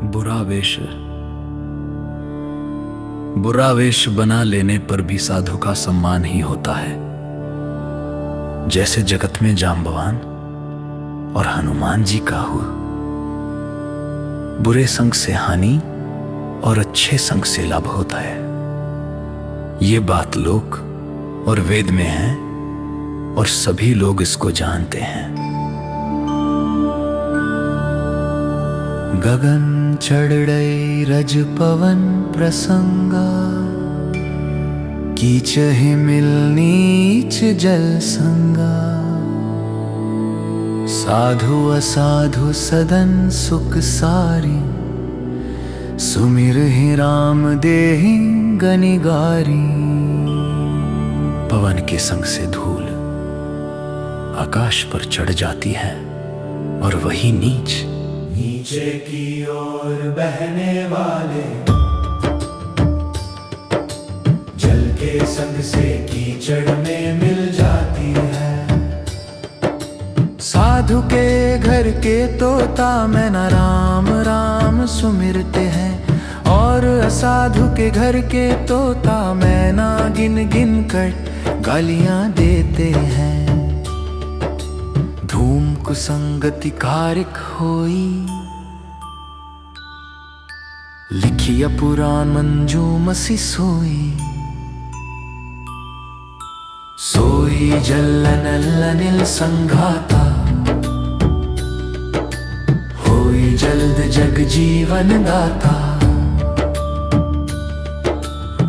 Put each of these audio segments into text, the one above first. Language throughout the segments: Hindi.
बुरा वेश बुरा वेश बना लेने पर भी साधु का सम्मान ही होता है। जैसे जगत में जाम्बवान और हनुमान जी का हुआ। बुरे संग से हानि और अच्छे संग से लाभ होता है। ये बात लोक और वेद में है और सभी लोग इसको जानते हैं। गगन चढ़ई रज पवन प्रसंगा, कीचहि मिल नीच जल संगा। साधु असाधु सदन सुख सारी, सुमिर ही राम देहि गनिगारी। पवन के संग से धूल आकाश पर चढ़ जाती है और वही नीचे की ओर बहने वाले जल के संग से कीचड़ में मिल जाती है। साधु के घर के तोता मैना राम राम सुमिरते हैं, और असाधु के घर के तोता मैना गिन गिन कर गालियां देते हैं। धूम कुसंगति कारिक होई, लिखिया पुराण मंजूम सी सोई। सोई जल अनिल संघाता, होई जल्द जग जीवन दाता।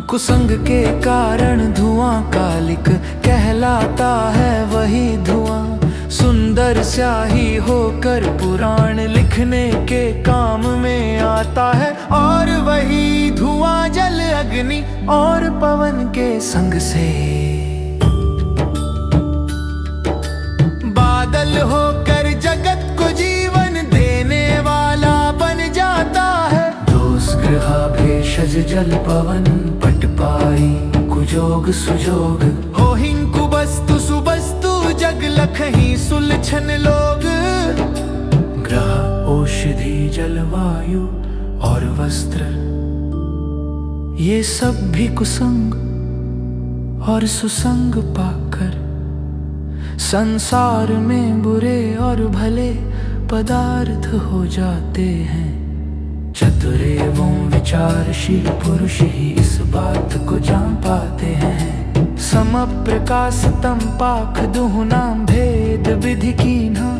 कुसंग के कारण धुआं कालिक कहलाता है वही धुआं। सुंदर स्याही होकर पुराण लिखने के काम में आता है, और वही धुआं जल अग्नि और पवन के संग से बादल होकर जगत को जीवन देने वाला बन जाता है। दोष गृह भेषज जल पवन पट पाई, कुजोग सुजोग हो हिंकु बस्तु सुबस्तु जग लखही सुलझन लोग। ग्रह औषधि जलवायु और वस्त्र, ये सब भी कुसंग और सुसंग पाकर संसार में बुरे और भले पदार्थ हो जाते हैं। चतुर एवं विचारशील पुरुष ही इस बात को जान पाते हैं। सम प्रकाश तम पाख दुहुनाम भेद विधि कीन्हा।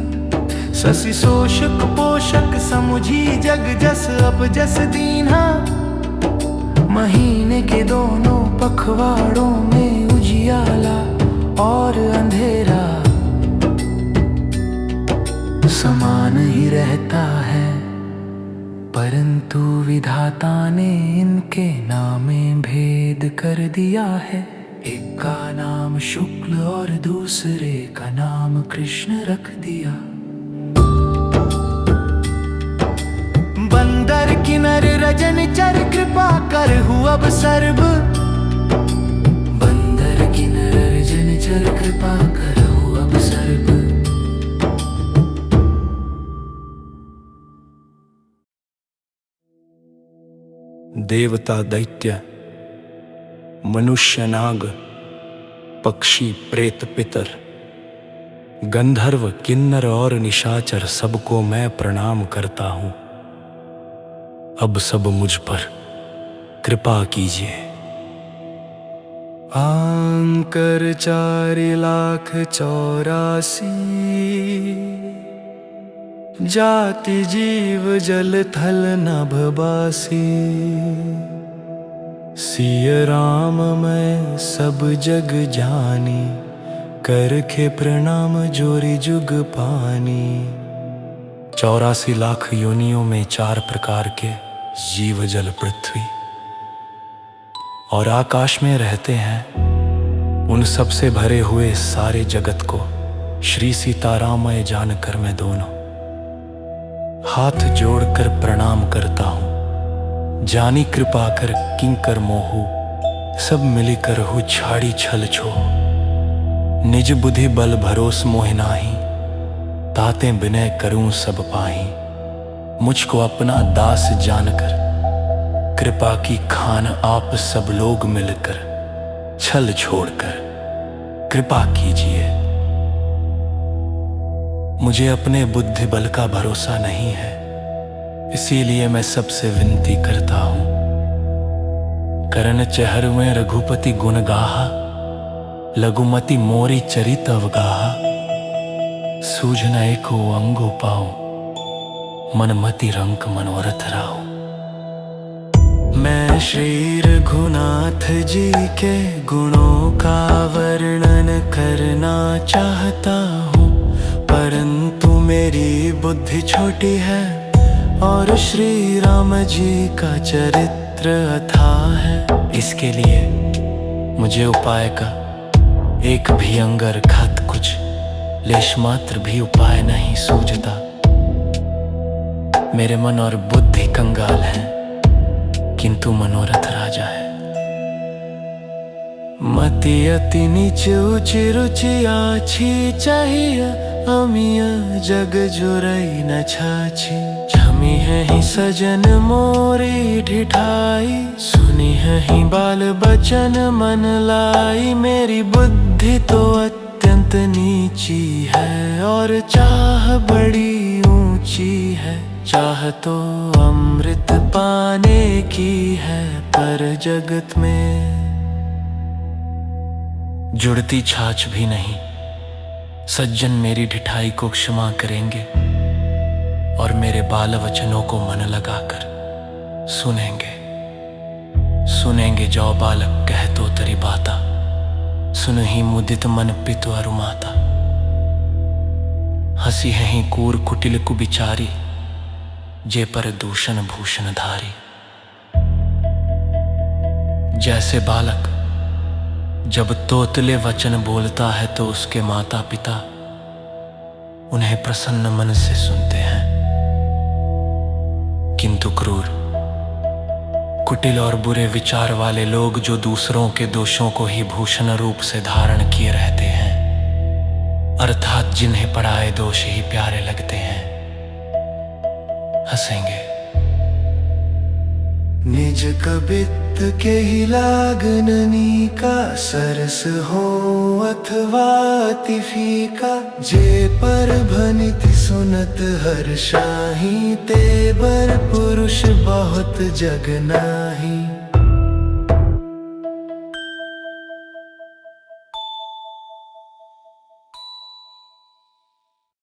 शशि शोषक पोषक समुझी जग जस अब जस दीन्हा। महीने के दोनों पखवाड़ों में उजियाला और अंधेरा समान ही रहता है, परंतु विधाता ने इनके नामे भेद कर दिया है। एक का नाम शुक्ल और दूसरे का नाम कृष्ण रख दिया। बंदर किन्नर रजन चर कृपा कर हु अब सर्व। बंदर किन्नर रजन चर कृपा कर हु अब सर्व। देवता दैत्य मनुष्य नाग पक्षी प्रेत पितर गंधर्व किन्नर और निशाचर सबको मैं प्रणाम करता हूं। अब सब मुझ पर कृपा कीजिए। आंकर 4,84,000 जाति जीव जल थल नभबासी। सिय राम मैं सब जग जानी, करखे प्रणाम जोरी जुग पानी। 84 लाख योनियों में 4 प्रकार के जीव जल पृथ्वी और आकाश में रहते हैं। उन सब से भरे हुए सारे जगत को श्री सीतारामय जानकर मैं दोनों हाथ जोड़कर प्रणाम करता हूं। जानी कृपा कर किंकर मोहू, सब मिली करहु छाड़ी छल छो। निज बुद्धि बल भरोस मोह नाही, ताते बिनय करूं सब पाही। मुझको अपना दास जानकर कृपा की खान आप सब लोग मिलकर छल छोड़कर कृपा कीजिए। मुझे अपने बुद्धि बल का भरोसा नहीं है, इसीलिए मैं सबसे विनती करता हूं। करण चहर में रघुपति गुण गाहा, लघुमति मोरी चरित अवगाहा। सूझ न एको अंगो पाओ, मनमति रंक मनोरथ राहो। मैं श्री रघुनाथ जी के गुणों का वर्णन करना चाहता हूँ, परंतु मेरी बुद्धि छोटी है और श्री राम जी का चरित्र अथाह है। इसके लिए मुझे उपाय का एक भी अंग अर्थात कुछ लेश मात्र भी उपाय नहीं सूझता। मेरे मन और बुद्धि कंगाल है, किंतु मनोरथ राजा है। मति अति नीच ऊंची रुचि आछी, चाहिए अमिय जग जुरई न छाछी। छमी है ही सजन मोरी ढिठाई, सुनी है ही बाल बचन मन लाई। मेरी बुद्धि तो अत्यंत नीची है और चाह बड़ी ऊंची है। चाह तो अमृत पाने की है, पर जगत में जुड़ती छाछ भी नहीं। सज्जन मेरी ढिठाई को क्षमा करेंगे और मेरे बाल वचनों को मन लगाकर सुनेंगे। सुनेंगे जो बालक कह तो तरी बाता, सुन ही मुदित मन पितु अरु माता। हंसी है ही कूर कुटिल कुबिचारी, जे पर दूषण भूषण धारी। जैसे बालक जब तोतले वचन बोलता है तो उसके माता पिता उन्हें प्रसन्न मन से सुनते हैं, किंतु क्रूर कुटिल और बुरे विचार वाले लोग जो दूसरों के दोषों को ही भूषण रूप से धारण किए रहते हैं, अर्थात जिन्हें पढ़ाए दोष ही प्यारे लगते हैं, हंसेंगे। निज कबित के ही लागननी का, सरस हो अथवा अति फीका। जे पर भनित सुनत हर्षाही, ते बर पुरुष बहुत जगना।